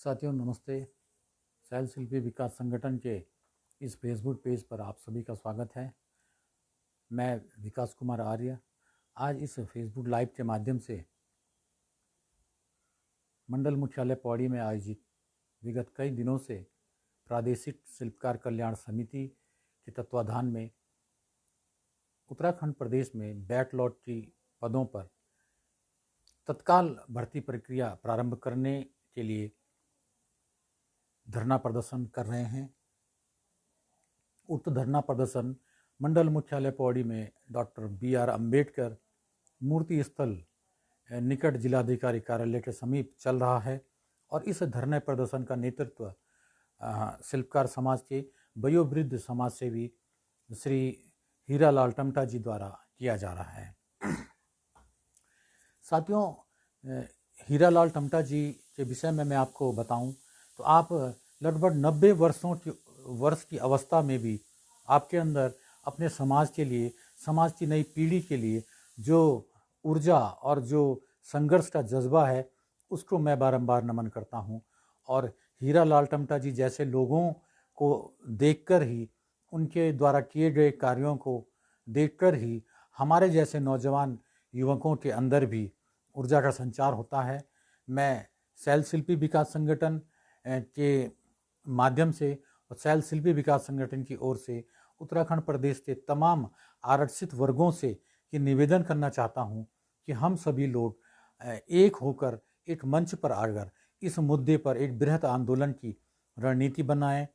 साथियों नमस्ते। शैल शिल्पी विकास संगठन के इस फेसबुक पेज पर आप सभी का स्वागत है। मैं विकास कुमार आर्य आज इस फेसबुक लाइव के माध्यम से मंडल मुख्यालय पौड़ी में आयोजित विगत कई दिनों से प्रादेशिक शिल्पकार कल्याण समिति के तत्वाधान में उत्तराखंड प्रदेश में बैकलॉट की पदों पर तत्काल भर्ती प्रक्रिया प्रारंभ करने के लिए धरना प्रदर्शन कर रहे हैं। उक्त धरना प्रदर्शन मंडल मुख्यालय पौड़ी में डॉक्टर BR अम्बेडकर मूर्ति स्थल निकट जिलाधिकारी कार्यालय के समीप चल रहा है और इस धरने प्रदर्शन का नेतृत्व शिल्पकार समाज के वयोवृद्ध समाज सेवी श्री हीरालाल टमटा जी द्वारा किया जा रहा है। साथियों, हीरालाल टमटा जी के विषय में मैं आपको बताऊं तो आप लगभग 90 वर्ष की अवस्था में भी आपके अंदर अपने समाज के लिए, समाज की नई पीढ़ी के लिए जो ऊर्जा और जो संघर्ष का जज्बा है उसको मैं बारंबार नमन करता हूं। और हीरालाल टमटा जी जैसे लोगों को देखकर ही, उनके द्वारा किए गए कार्यों को देखकर ही हमारे जैसे नौजवान युवकों के अंदर भी ऊर्जा का संचार होता है। मैं शैल शिल्पी विकास संगठन के माध्यम से और शैल शिल्पी विकास संगठन की ओर से उत्तराखंड प्रदेश के तमाम आरक्षित वर्गों से ये निवेदन करना चाहता हूँ कि हम सभी लोग एक होकर एक मंच पर आकर इस मुद्दे पर एक बृहद आंदोलन की रणनीति बनाएं।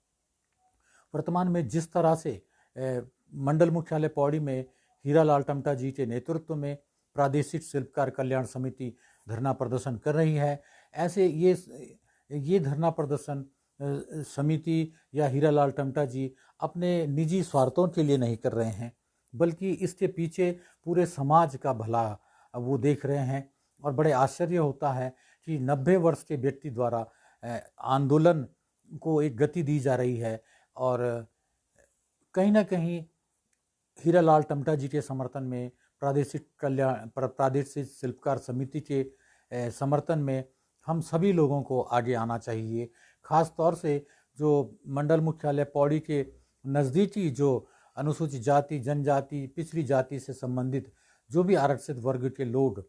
वर्तमान में जिस तरह से मंडल मुख्यालय पौड़ी में हीरालाल टमटा जी के नेतृत्व में प्रादेशिक शिल्पकार कल्याण समिति धरना प्रदर्शन कर रही है, ऐसे ये धरना प्रदर्शन समिति या हीरालाल टमटा जी अपने निजी स्वार्थों के लिए नहीं कर रहे हैं, बल्कि इसके पीछे पूरे समाज का भला वो देख रहे हैं। और बड़े आश्चर्य होता है कि 90 वर्ष के व्यक्ति द्वारा आंदोलन को एक गति दी जा रही है और कहीं ना कहीं हीरालाल टमटा जी के समर्थन में, प्रादेशिक शिल्पकार समिति के समर्थन में हम सभी लोगों को आगे आना चाहिए। खास तौर से जो मंडल मुख्यालय पौड़ी के नज़दीकी जो अनुसूचित जाति, जनजाति, पिछड़ी जाति से संबंधित जो भी आरक्षित वर्ग के लोग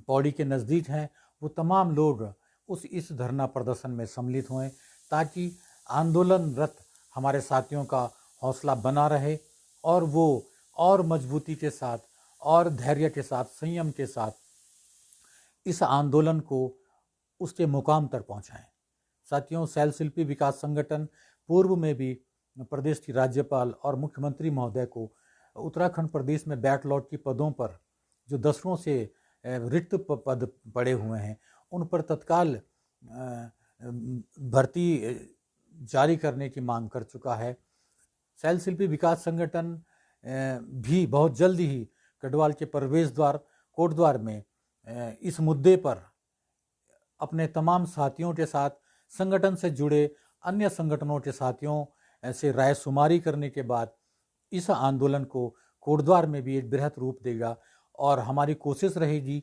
पौड़ी के नज़दीक हैं, वो तमाम लोग इस धरना प्रदर्शन में सम्मिलित हुए ताकि आंदोलनरत हमारे साथियों का हौसला बना रहे और वो और मजबूती के साथ और धैर्य के साथ, संयम के साथ इस आंदोलन को उसके मुकाम तक पहुंचाएं। साथियों, शैल शिल्पी विकास संगठन पूर्व में भी प्रदेश की राज्यपाल और मुख्यमंत्री महोदय को उत्तराखंड प्रदेश में बैकलॉट की पदों पर जो दसरों से रिक्त पद पड़े हुए हैं उन पर तत्काल भर्ती जारी करने की मांग कर चुका है। शैल शिल्पी विकास संगठन भी बहुत जल्द ही गढ़वाल के प्रवेश द्वार कोटद्वार में इस मुद्दे पर अपने तमाम साथियों के साथ, संगठन से जुड़े अन्य संगठनों के साथियों से राय शुमारी करने के बाद इस आंदोलन को कोटद्वार में भी एक बृहद रूप देगा। और हमारी कोशिश रहेगी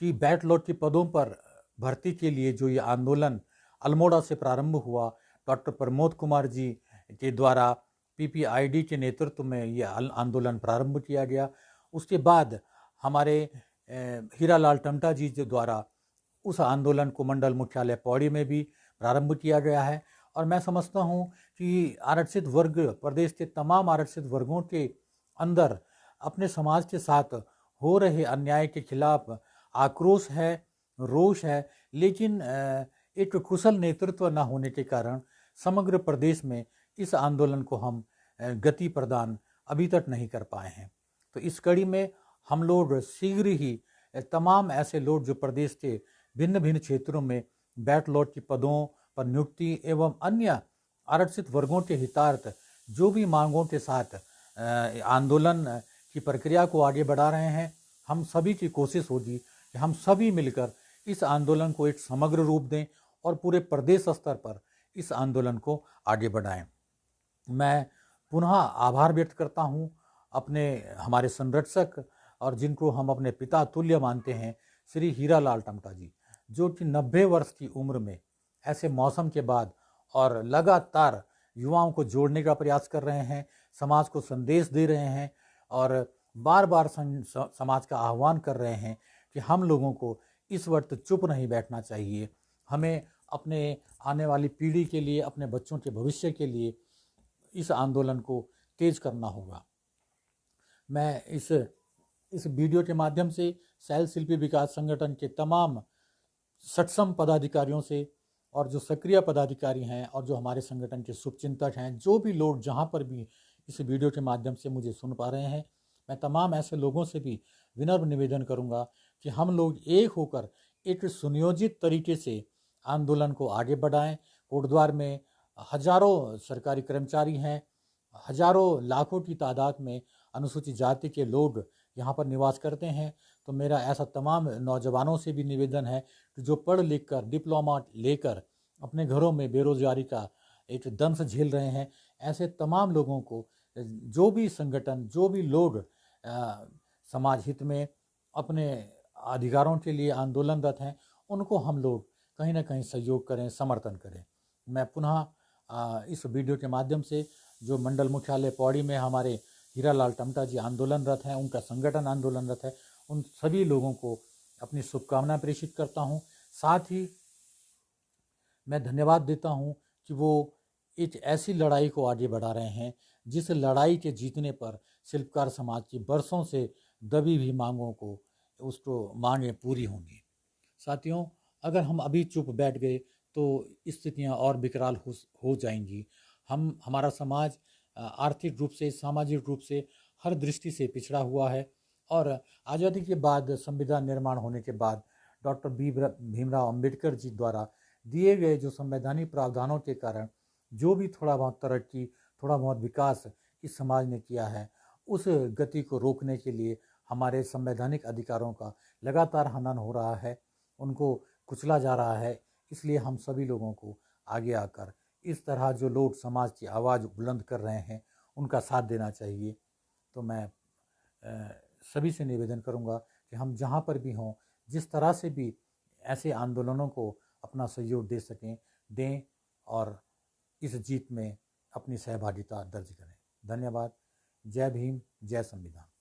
कि बैकलॉट के पदों पर भर्ती के लिए जो ये आंदोलन अल्मोड़ा से प्रारंभ हुआ, डॉक्टर प्रमोद कुमार जी के द्वारा PPID के नेतृत्व में ये आंदोलन प्रारंभ किया गया। उसके बाद हमारे हीरालाल टमटा जी के द्वारा उस आंदोलन को मंडल मुख्यालय पौड़ी में भी प्रारंभ किया गया है। और मैं समझता हूँ कि आरक्षित वर्ग, प्रदेश के तमाम आरक्षित वर्गों के अंदर अपने समाज के साथ हो रहे अन्याय के खिलाफ आक्रोश है, रोष है, लेकिन एक कुशल नेतृत्व न होने के कारण समग्र प्रदेश में इस आंदोलन को हम गति प्रदान अभी तक नहीं कर पाए हैं। तो इस कड़ी में हम लोग शीघ्र ही तमाम ऐसे लोग जो प्रदेश के भिन्न भिन्न क्षेत्रों में बैकलॉट की पदों पर नियुक्ति एवं अन्य आरक्षित वर्गों के हितार्थ जो भी मांगों के साथ आंदोलन की प्रक्रिया को आगे बढ़ा रहे हैं, हम सभी की कोशिश होगी कि हम सभी मिलकर इस आंदोलन को एक समग्र रूप दें और पूरे प्रदेश स्तर पर इस आंदोलन को आगे बढ़ाएं। मैं पुनः आभार व्यक्त करता हूं अपने हमारे संरक्षक और जिनको हम अपने पिता तुल्य मानते हैं, श्री हीरालाल टमटा जी। जो कि 90 वर्ष की उम्र में ऐसे मौसम के बाद और लगातार युवाओं को जोड़ने का प्रयास कर रहे हैं, समाज को संदेश दे रहे हैं और बार बार समाज का आह्वान कर रहे हैं कि हम लोगों को इस वक्त चुप नहीं बैठना चाहिए। हमें अपने आने वाली पीढ़ी के लिए, अपने बच्चों के भविष्य के लिए इस आंदोलन को तेज करना होगा। मैं इस वीडियो के माध्यम से शैल शिल्पी विकास संगठन के तमाम सक्षम पदाधिकारियों से और जो सक्रिय पदाधिकारी हैं और जो हमारे संगठन के शुभचिंतक हैं, जो भी लोग जहाँ पर भी इस वीडियो के माध्यम से मुझे सुन पा रहे हैं, मैं तमाम ऐसे लोगों से भी विनम्र निवेदन करूँगा कि हम लोग एक होकर एक सुनियोजित तरीके से आंदोलन को आगे बढ़ाएं। कोटद्वार में हजारों सरकारी कर्मचारी हैं, हजारों लाखों की तादाद में अनुसूचित जाति के लोग यहाँ पर निवास करते हैं। तो मेरा ऐसा तमाम नौजवानों से भी निवेदन है कि जो पढ़ लिख कर डिप्लोमा लेकर अपने घरों में बेरोजगारी का एक दंश झेल रहे हैं, ऐसे तमाम लोगों को जो भी संगठन, जो भी लोग समाज हित में अपने अधिकारों के लिए आंदोलनरत हैं, उनको हम लोग कहीं ना कहीं सहयोग करें, समर्थन करें। मैं पुनः इस वीडियो के माध्यम से जो मंडल मुख्यालय पौड़ी में हमारे हीरालाल टमटा जी आंदोलनरत हैं, उनका संगठन आंदोलनरत है, उन सभी लोगों को अपनी शुभकामनाएं प्रेषित करता हूं। साथ ही मैं धन्यवाद देता हूं कि वो एक ऐसी लड़ाई को आगे बढ़ा रहे हैं जिस लड़ाई के जीतने पर शिल्पकार समाज की बरसों से दबी हुई मांगों को उसको मांगें पूरी होंगी। साथियों, अगर हम अभी चुप बैठ गए तो स्थितियां और विकराल हो जाएंगी। हमारा समाज आर्थिक रूप से, सामाजिक रूप से हर दृष्टि से पिछड़ा हुआ है और आज़ादी के बाद, संविधान निर्माण होने के बाद डॉक्टर भीमराव अंबेडकर जी द्वारा दिए गए जो संवैधानिक प्रावधानों के कारण जो भी थोड़ा बहुत तरक्की, थोड़ा बहुत विकास इस समाज ने किया है, उस गति को रोकने के लिए हमारे संवैधानिक अधिकारों का लगातार हनन हो रहा है, उनको कुचला जा रहा है। इसलिए हम सभी लोगों को आगे आकर इस तरह जो लोग समाज की आवाज़ बुलंद कर रहे हैं, उनका साथ देना चाहिए। तो मैं सभी से निवेदन करूंगा कि हम जहां पर भी हों, जिस तरह से भी ऐसे आंदोलनों को अपना सहयोग दे सकें, दें और इस जीत में अपनी सहभागिता दर्ज करें। धन्यवाद। जय भीम, जय संविधान।